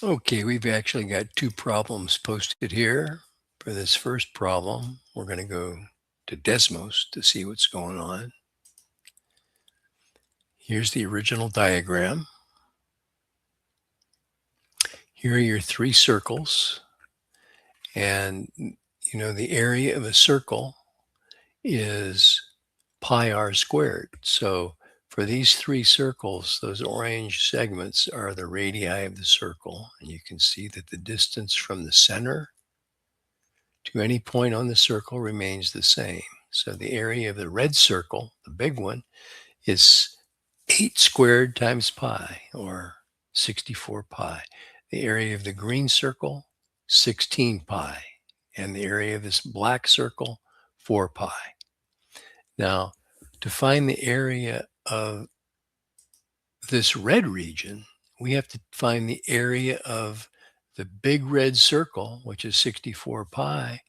Okay, we've actually got two problems posted here. For this first problem, we're going to go to Desmos to see what's going on. Here's the original diagram. Here are your three circles. And, the area of a circle is pi r squared. So for these three circles, those orange segments are the radii of the circle. And you can see that the distance from the center to any point on the circle remains the same. So the area of the red circle, the big one, is 8 squared times pi, or 64 pi. The area of the green circle, 16 pi. And the area of this black circle, 4 pi. Now, to find the area of this red region, we have to find the area of the big red circle, which is 64 pi,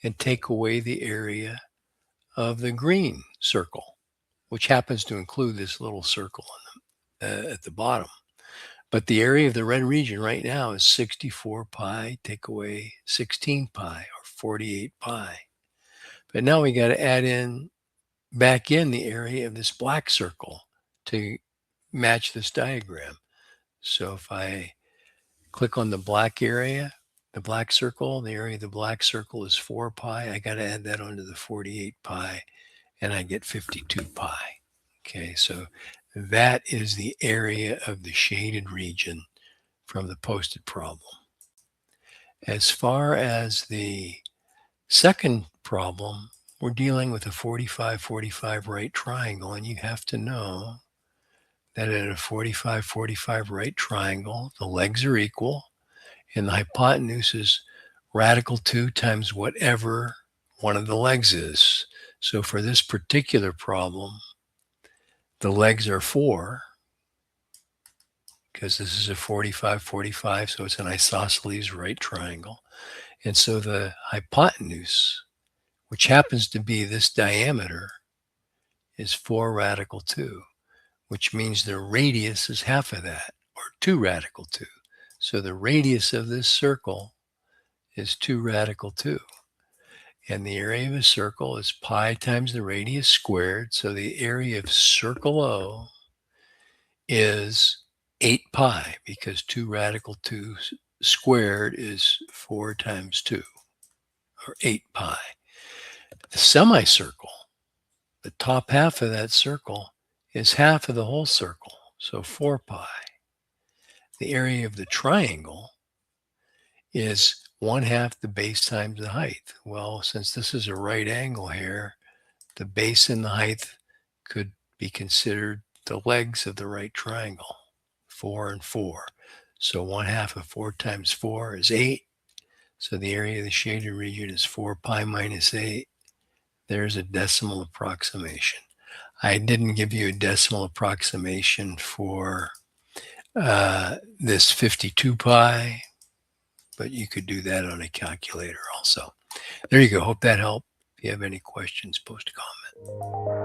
and take away the area of the green circle, which happens to include this little circle at the bottom. But the area of the red region right now is 64 pi, take away 16 pi, or 48 pi. But now we got to add back in the area of this black circle to match this diagram. So if I click on the black area, the black circle, the area of the black circle is 4 pi. I got to add that onto the 48 pi, and I get 52 pi. Okay, so that is the area of the shaded region from the posted problem. As far as the second problem, we're dealing with a 45-45 right triangle, and you have to know that at a 45-45 right triangle, the legs are equal, and the hypotenuse is radical 2 times whatever one of the legs is. So for this particular problem, the legs are 4, because this is a 45-45, so it's an isosceles right triangle. And so the hypotenuse, which happens to be this diameter, is 4 radical 2, which means the radius is half of that, or 2 radical 2. So the radius of this circle is 2 radical 2. And the area of a circle is pi times the radius squared. So the area of circle O is 8 pi, because 2 radical 2 squared is 4 times 2, or 8 pi. The semicircle, the top half of that circle, is half of the whole circle, so 4 pi. The area of the triangle is 1/2 the base times the height. Well, since this is a right angle here, the base and the height could be considered the legs of the right triangle, 4 and 4. So 1/2 of 4 times 4 is 8. So the area of the shaded region is 4 pi minus 8. There's a decimal approximation. I didn't give you a decimal approximation for this 52 pi, but you could do that on a calculator also. There you go. Hope that helped. If you have any questions, post a comment.